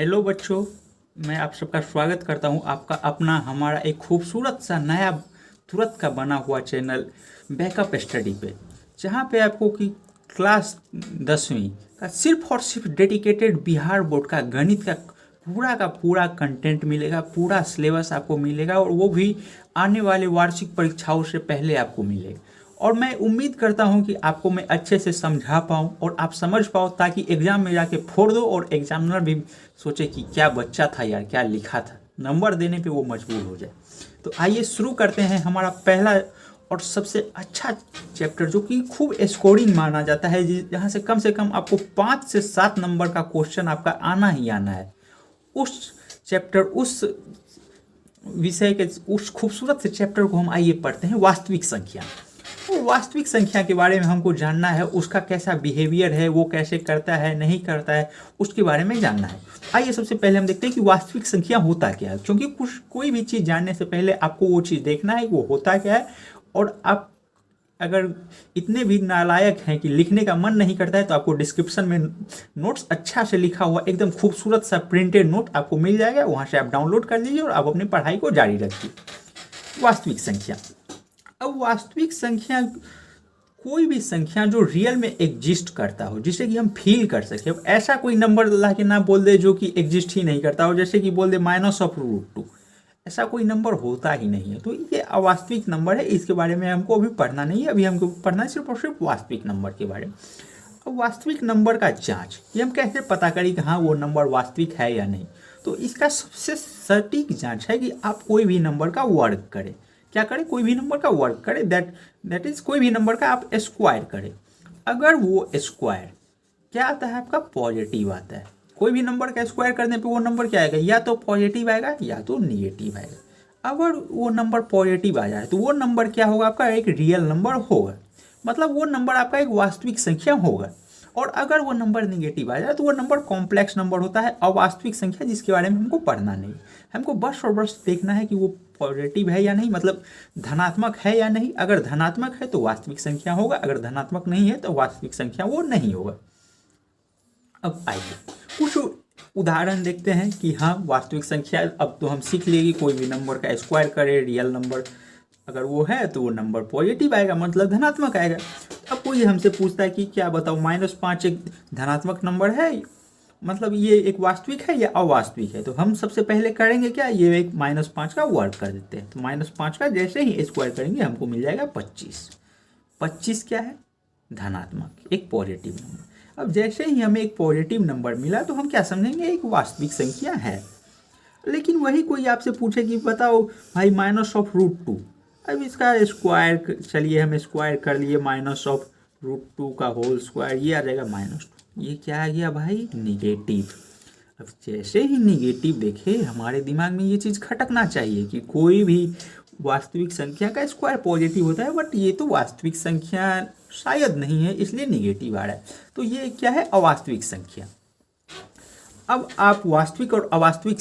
Hello बच्चों, मैं आप सबका स्वागत करता हूं आपका अपना हमारा एक खूबसूरत सा नया तुरंत का बना हुआ चैनल बैकअप स्टडी पे, जहां पे आपको कि क्लास 10वीं का सिर्फ और सिर्फ डेडिकेटेड बिहार बोर्ड का गणित का पूरा कंटेंट मिलेगा। पूरा सिलेबस आपको मिलेगा और वो भी आने वाले वार्षिक परीक्षाओं से पहले आपको मिलेगा। और मैं उम्मीद करता हूं कि आपको मैं अच्छे से समझा पाऊं और आप समझ पाओ, ताकि एग्जाम में जाके फोड़ दो और एग्जामिनर भी सोचे कि क्या बच्चा था यार, क्या लिखा था, नंबर देने पे वो मजबूर हो जाए। तो आइए शुरू करते हैं हमारा पहला और सबसे अच्छा चैप्टर, जो कि खूब स्कोरिंग माना जाता है, जहाँ से कम आपको 5 से 7 नंबर का क्वेश्चन आपका आना ही आना है। उस चैप्टर, उस विषय के उस खूबसूरत से चैप्टर को हम आइए पढ़ते हैं, वास्तविक संख्या। तो वास्तविक संख्या के बारे में हमको जानना है, उसका कैसा बिहेवियर है, वो कैसे करता है नहीं करता है, उसके बारे में जानना है। आइए सबसे पहले हम देखते हैं कि वास्तविक संख्या होता क्या है, क्योंकि कोई भी चीज़ जानने से पहले आपको वो चीज़ देखना है कि वो होता क्या है। और आप अगर इतने भी नालायक हैं कि लिखने का मन नहीं करता है, तो आपको डिस्क्रिप्शन में नोट्स अच्छा से लिखा हुआ एकदम खूबसूरत सा प्रिंटेड नोट आपको मिल जाएगा, वहाँ से आप डाउनलोड कर लीजिए और आप अपनी पढ़ाई को जारी रखिए। वास्तविक संख्या। अब वास्तविक संख्या कोई भी संख्या जो रियल में एग्जिस्ट करता हो, जिसे कि हम फील कर सके। अब ऐसा कोई नंबर ला के ना बोल दे जो कि एग्जिस्ट ही नहीं करता हो, जैसे कि बोल दे -√2। ऐसा कोई नंबर होता ही नहीं है। तो ये अवास्तविक नंबर है, इसके बारे में हमको अभी पढ़ना नहीं है। अभी हमको पढ़ना है सिर्फ और सिर्फ वास्तविक नंबर के बारे में। अब वास्तविक नंबर का जांच, ये हम कैसे पता करें कि हाँ वो नंबर वास्तविक है या नहीं। तो इसका सबसे सटीक जांच है कि आप कोई भी नंबर का वर्ग करें। क्या करें? कोई भी नंबर का वर्ग करें, दैट इज कोई भी नंबर का आप स्क्वायर करें। अगर वो स्क्वायर क्या आता है आपका, पॉजिटिव आता है। कोई भी नंबर का स्क्वायर करने पे वो नंबर क्या आएगा, या तो पॉजिटिव आएगा या तो निगेटिव आएगा। अगर वो नंबर पॉजिटिव आ जाए तो वो नंबर क्या होगा, आपका एक रियल नंबर होगा, मतलब वो नंबर आपका एक वास्तविक संख्या होगा। और अगर वो नंबर निगेटिव आ जाए तो वो नंबर कॉम्प्लेक्स नंबर होता है, अवास्तविक संख्या, जिसके बारे में हमको पढ़ना नहीं। हमको बस और बस देखना है कि वो पॉजिटिव है या नहीं, मतलब धनात्मक है या नहीं। अगर धनात्मक है तो वास्तविक संख्या होगा, अगर धनात्मक नहीं है तो वास्तविक संख्या वो नहीं होगा। अब आइए कुछ उदाहरण देखते हैं कि हाँ वास्तविक संख्या। अब तो हम सीख लिए कि कोई भी नंबर का स्क्वायर करे, रियल नंबर अगर वो है तो वो नंबर पॉजिटिव आएगा, मतलब धनात्मक आएगा। अब कोई हमसे पूछता है कि क्या बताओ, -5 एक धनात्मक नंबर है, मतलब ये एक वास्तविक है या अवास्तविक है। तो हम सबसे पहले करेंगे क्या, ये एक -5 का वर्ग कर देते हैं। तो -5 का जैसे ही स्क्वायर करेंगे हमको मिल जाएगा 25। 25 क्या है, धनात्मक, एक पॉजिटिव नंबर। अब जैसे ही हमें एक पॉजिटिव नंबर मिला तो हम क्या समझेंगे, एक वास्तविक संख्या है। लेकिन वही कोई आपसे पूछे कि बताओ भाई -√2, अब इसका स्क्वायर, चलिए हम स्क्वायर कर लिए, -√2 का होल स्क्वायर, ये आ जाएगा -2। ये क्या आ गया भाई, निगेटिव। अब जैसे ही निगेटिव देखे हमारे दिमाग में ये चीज़ खटकना चाहिए कि कोई भी वास्तविक संख्या का स्क्वायर पॉजिटिव होता है, बट ये तो वास्तविक संख्या शायद नहीं है, इसलिए निगेटिव आ रहा है। तो ये क्या है, अवास्तविक संख्या। अब आप वास्तविक और अवास्तविक,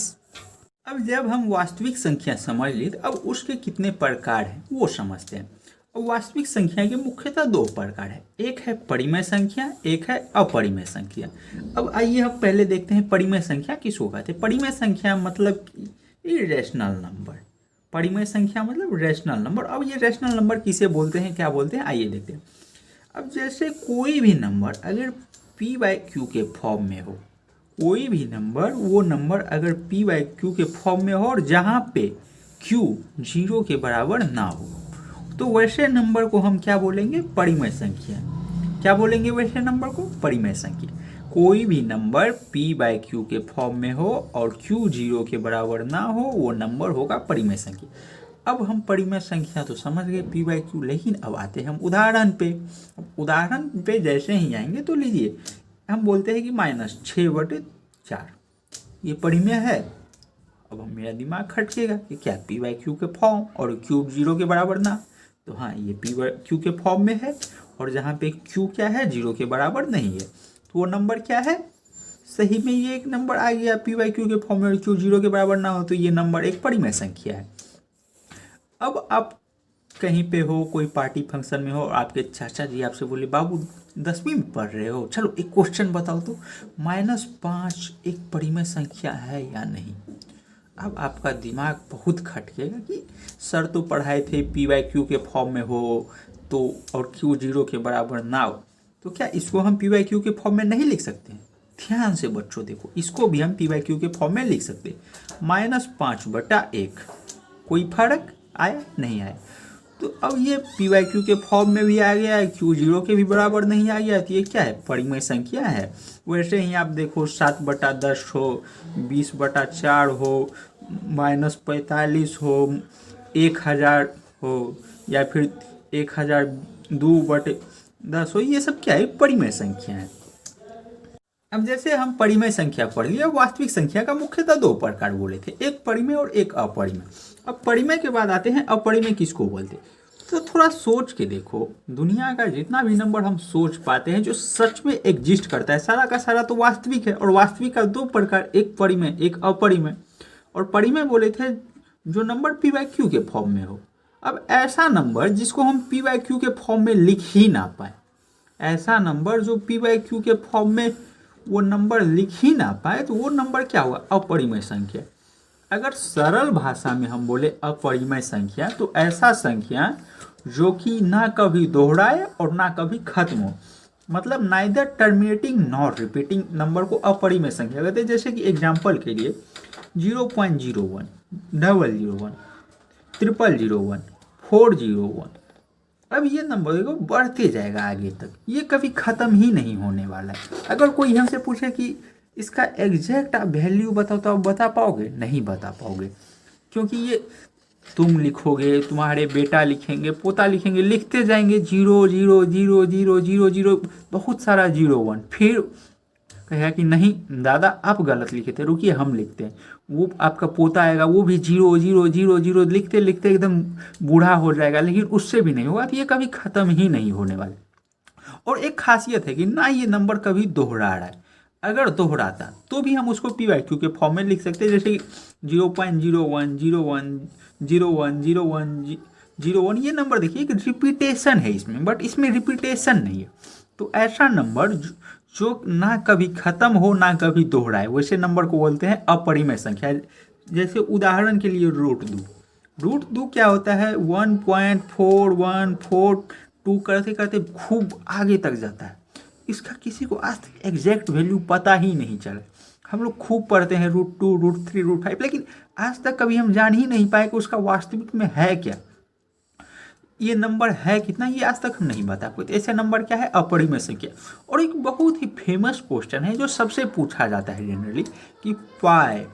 अब जब हम वास्तविक संख्या समझ ली तो अब उसके कितने प्रकार हैं वो समझते हैं। अब वास्तविक संख्या के मुख्यतः 2 प्रकार है, एक है परिमेय संख्या, एक है अपरिमेय संख्या। अब आइए हम पहले देखते हैं परिमेय संख्या किसको कहते हैं। परिमेय संख्या मतलब इरेशनल नंबर। परिमेय संख्या मतलब रेशनल नंबर। अब ये रेशनल नंबर किसे बोलते हैं, क्या बोलते हैं, आइए देखते हैं। अब जैसे कोई भी नंबर अगर p/q के फॉर्म में हो, कोई भी नंबर, वो नंबर अगर p/q के फॉर्म में हो और जहाँ पे q 0 के बराबर ना हो, तो वैसे नंबर को हम क्या बोलेंगे, परिमेय संख्या। क्या बोलेंगे वैसे नंबर को, परिमेय संख्या। कोई भी नंबर p/q के फॉर्म में हो और q 0 के बराबर ना हो, वो नंबर होगा परिमेय संख्या। अब हम परिमेय संख्या तो समझ गए p/q, लेकिन अब आते हैं हम उदाहरण पे। उदाहरण पे जैसे ही आएंगे तो लीजिए, हम बोलते हैं कि -6/4 ये परिमेय है। अब हम, मेरा दिमाग खटकेगा कि क्या p/q के फॉर्म और q 0 के बराबर ना, तो हाँ ये p/q के फॉर्म में है, और जहाँ पे q क्या है, 0 के बराबर नहीं है, तो वो नंबर क्या है, सही में ये एक नंबर आ गया p/q के फॉर्म में और q 0 के बराबर ना हो, तो ये नंबर एक परिमेय संख्या है। अब आप कहीं पे हो, कोई पार्टी फंक्शन में हो, आपके चाचा जी आपसे बोले, बाबू 10वीं में पढ़ रहे हो। चलो एक क्वेश्चन बताओ तो, -5 एक परिमेय संख्या है या नहीं। अब आपका दिमाग बहुत खटकेगा कि सर तो पढ़ाए थे p/q के फॉर्म में हो तो, और q 0 के बराबर ना हो, तो क्या इसको हम p/q के फॉर्म में नहीं लिख सकते हैं। ध्यान से बच्चों देखो, इसको भी हम p/q के फॉर्म में लिख सकते हैं। -5/1, कोई फर्क आया नहीं आया। तो अब ये p/q के फॉर्म में भी आ गया है, q 0 के भी बराबर नहीं आ गया, तो ये क्या है, परिमेय संख्या है। वैसे ही आप देखो 7/10 हो, 20/4 हो, -45 हो, 1000 हो, या फिर 1002/10 हो, ये सब क्या है, परिमेय संख्या है। अब जैसे हम परिमेय संख्या पढ़ लिया, वास्तविक संख्या का मुख्यतः 2 प्रकार बोले थे, एक परिमेय और एक अपरिमेय। अब परिमेय के बाद आते हैं अपरिमेय किसको बोलते हैं। तो थोड़ा सोच के देखो, दुनिया का जितना भी नंबर हम सोच पाते हैं जो सच में एग्जिस्ट करता है, सारा का सारा तो वास्तविक है। और वास्तविक का 2 प्रकार, एक परिमेय एक अपरिमेय। और परिमेय बोले थे जो नंबर p/q के फॉर्म में हो। अब ऐसा नंबर जिसको हम p/q के फॉर्म में लिख ही ना पाए, ऐसा नंबर जो p/q के फॉर्म में वो नंबर लिख ही ना पाए, तो वो नंबर क्या हुआ, अपरिमेय संख्या। अगर सरल भाषा में हम बोले अपरिमेय संख्या, तो ऐसा संख्या जो कि ना कभी दोहराए और ना कभी खत्म हो, मतलब neither terminating nor repeating number को अपरिमेय संख्या कहते हैं। जैसे कि एग्जाम्पल के लिए 0.01, 001, 0001, 401। अब ये नंबर देखो बढ़ते जाएगा आगे तक, ये कभी ख़त्म ही नहीं होने वाला है। अगर कोई हमसे पूछे कि इसका एग्जैक्ट आप वैल्यू बताओ, तो आप बता पाओगे, नहीं बता पाओगे, क्योंकि ये तुम लिखोगे, तुम्हारे बेटा लिखेंगे, पोता लिखेंगे, लिखते जाएंगे 0000000, बहुत सारा 01, फिर कहेगा कि नहीं दादा आप गलत लिखे थे, रुकिए हम लिखते हैं। वो आपका पोता आएगा, वो भी 00000 लिखते लिखते एकदम बूढ़ा हो जाएगा, लेकिन उससे भी नहीं होगा, तो ये कभी ख़त्म ही नहीं होने वाला। और एक खासियत है कि ना ये नंबर कभी दोहरा रहा है, अगर दोहराता तो भी हम उसको p/q के फॉर्म में लिख सकते हैं। जैसे कि 0.01, 01, 01, 01, 01, ये नंबर देखिए एक रिपीटेशन है इसमें, बट इसमें रिपीटेशन नहीं है। तो ऐसा नंबर जो ना कभी खत्म हो ना कभी दोहराए, वैसे नंबर को बोलते हैं अपरिमेय संख्या। जैसे उदाहरण के लिए √2 क्या होता है, 1.4142 करते करते खूब आगे तक जाता है। इसका किसी को आज तक एग्जैक्ट वैल्यू पता ही नहीं चला। हम लोग खूब पढ़ते हैं √2, √3, √5, लेकिन आज तक कभी हम जान ही नहीं पाए कि उसका वास्तविक में है क्या, ये नंबर है कितना, ये आज तक हम नहीं बता पाते। ऐसे नंबर क्या है, अपरिमेय संख्या। और एक बहुत ही फेमस क्वेश्चन है जो सबसे पूछा जाता है जनरली कि पाई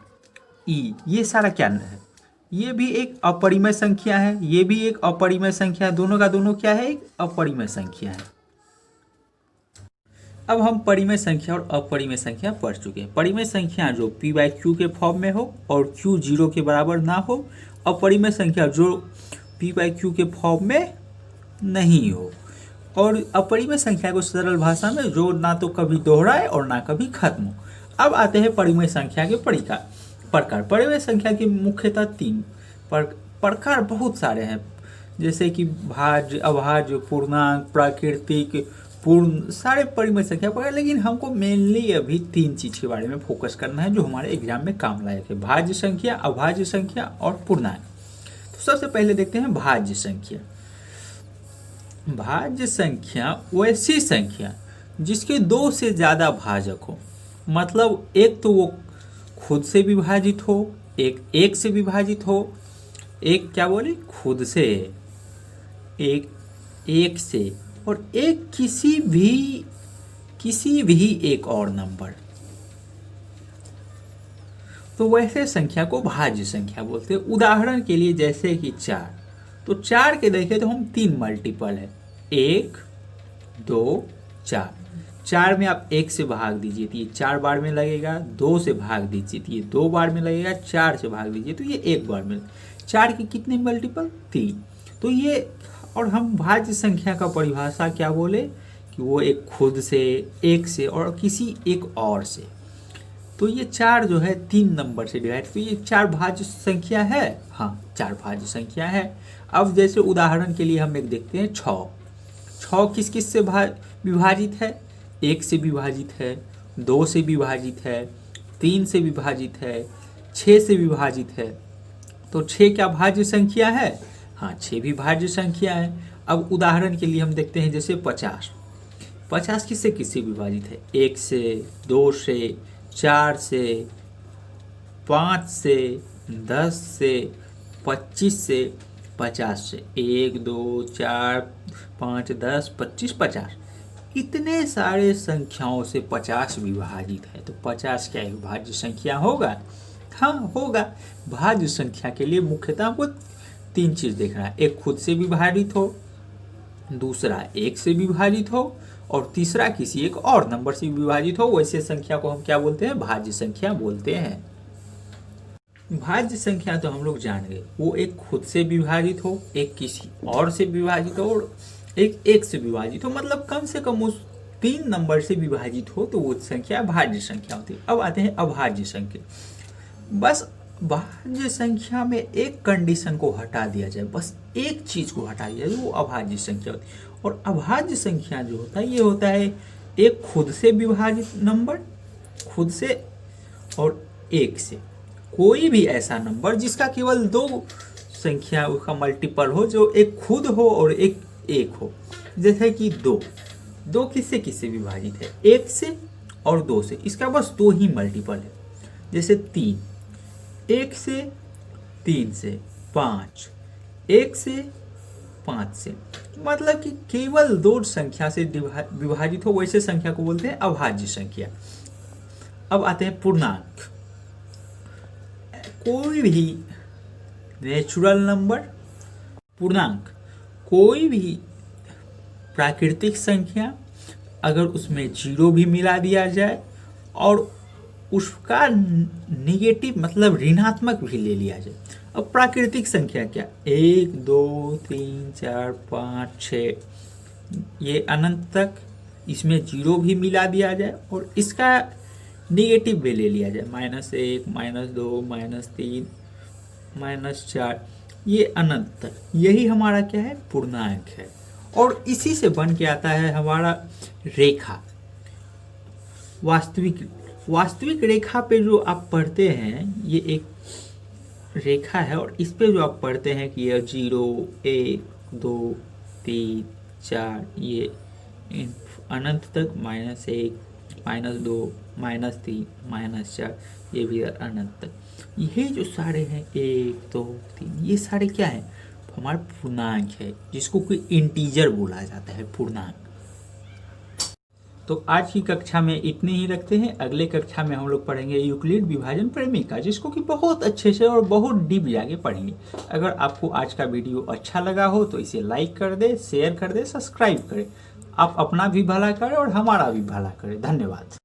ई, ये सारा क्या है, ये भी एक अपरिमेय संख्या है, ये भी एक अपरिमेय संख्या है, दोनों का दोनों क्या है, एक अपरिमेय संख्या है। अब हम परिमेय संख्या और अपरिमेय संख्या पढ़ चुके हैं। परिमेय संख्या जो p/q के फॉर्म में हो और q 0 के बराबर ना हो, अपरिमेय संख्या जो p/q के फॉर्म में नहीं हो, और अपरिमेय संख्या को सरल भाषा में जो ना तो कभी दोहराए और ना कभी खत्म हो। अब आते हैं परिमेय संख्या के प्रकार। परिमेय संख्या के मुख्यतः 3 प्रकार बहुत सारे हैं, जैसे कि भाज्य, अभाज्य, पूर्णांक, प्राकृतिक, पूर्ण, सारे परिमेय संख्या पर। लेकिन हमको मेनली अभी 3 चीज़ के बारे में फोकस करना है जो हमारे एग्जाम में काम लायक है, भाज्य संख्या, अभाज्य संख्या और पूर्णांक। तो सबसे पहले देखते हैं भाज्य संख्या। भाज्य संख्या वैसी संख्या जिसके 2 से ज़्यादा भाजक हो, मतलब एक तो वो खुद से विभाजित हो, एक से विभाजित हो, एक क्या बोले, खुद से, एक से, और एक किसी भी एक और नंबर। तो वैसे संख्या को भाज्य संख्या बोलते हैं। उदाहरण के लिए जैसे कि 4, तो 4 के देखें तो हम 3 मल्टीपल है, 1, 2, 4। 4 में आप 1 से भाग दीजिए तो ये 4 बार में लगेगा, 2 से भाग दीजिए तो ये 2 बार में लगेगा, 4 से भाग दीजिए तो ये 1 बार में। 4 के कितने मल्टीपल, 3। तो ये, और हम भाज्य संख्या का परिभाषा क्या बोले कि वो एक खुद से, एक से और किसी एक और से। तो ये 4 जो है 3 नंबर से डिवाइड, तो ये 4 भाज्य संख्या है। हाँ, 4 भाज्य संख्या है। अब जैसे उदाहरण के लिए हम एक देखते हैं 6। 6 किस किस से विभाजित है? 1 से विभाजित है, 2 से विभाजित है, 3 से विभाजित है, 6 से विभाजित है। तो 6 क्या भाज्य संख्या है? हाँ, 6 भी भाज्य संख्या है। अब उदाहरण के लिए हम देखते हैं जैसे 50। 50 किससे विभाजित है? 1 से, 2 से, 4 से, 5 से, 10 से, 25 से, 50 से। 1 2 4 5 10 25 50, इतने सारे संख्याओं से 50 विभाजित है। तो 50 क्या एक भाज्य संख्या होगा? हाँ, होगा। भाज्य संख्या के लिए मुख्यतः हमको 3 चीज़ देखना है। एक खुद से विभाजित हो, दूसरा 1 से विभाजित हो, और तीसरा किसी एक और नंबर से विभाजित हो। वैसे संख्या को हम क्या बोलते हैं? भाज्य संख्या बोलते हैं। भाज्य संख्या तो हम लोग जान गए, वो एक खुद से विभाजित हो, एक किसी और से विभाजित हो, और एक से विभाजित हो। मतलब कम से कम उस 3 नंबर से विभाजित हो तो वो संख्या भाज्य संख्या होती है। अब आते हैं अभाज्य संख्या। बस भाज्य संख्या में एक कंडीशन को हटा दिया जाए, बस एक चीज को हटा दिया जाए, वो अभाज्य संख्या होती है। और अभाज्य संख्या जो होता है, ये होता है एक खुद से विभाजित नंबर, खुद से और 1 से। कोई भी ऐसा नंबर जिसका केवल 2 संख्या का मल्टीपल हो, जो एक खुद हो और एक हो। जैसे कि 2 किससे विभाजित है? 1 से और 2 से। इसका बस 2 ही मल्टीपल है। जैसे 3, 1 से, 3 से, 5, 1 से, 5 से। मतलब कि केवल 2 संख्या से विभाजित हो, वैसे संख्या को बोलते हैं अभाज्य संख्या। अब आते हैं पूर्णांक। कोई भी नेचुरल नंबर, पूर्णांक, कोई भी प्राकृतिक संख्या, अगर उसमें 0 भी मिला दिया जाए और उसका निगेटिव मतलब ऋणात्मक भी ले लिया जाए। अब प्राकृतिक संख्या क्या? 1 2 3 4 5 6, ये अनंत तक, इसमें 0 भी मिला दिया जाए और इसका निगेटिव भी ले लिया जाए, -1 -2 -3 -4, ये अनंत तक। यही हमारा क्या है? पूर्णांक है। और इसी से बन के आता है हमारा रेखा। वास्तविक रेखा पे जो आप पढ़ते हैं, ये एक रेखा है, और इस पे जो आप पढ़ते हैं कि ये 0 1 2 3 4, ये अनंत तक, -1 -2 -3 -4, ये भी अनंत तक। ये जो सारे हैं 1 2 3, ये सारे क्या है? हमारा पूर्णांक है, जिसको कोई इंटीजर बोला जाता है, पूर्णांक। तो आज की कक्षा में इतने ही रखते हैं। अगले कक्षा में हम लोग पढ़ेंगे यूक्लिड विभाजन प्रमेय, जिसको कि बहुत अच्छे से और बहुत डीप जाके पढ़ेंगे। अगर आपको आज का वीडियो अच्छा लगा हो तो इसे लाइक कर दे, शेयर कर दे, सब्सक्राइब करें। आप अपना भी भला करें और हमारा भी भला करें। धन्यवाद।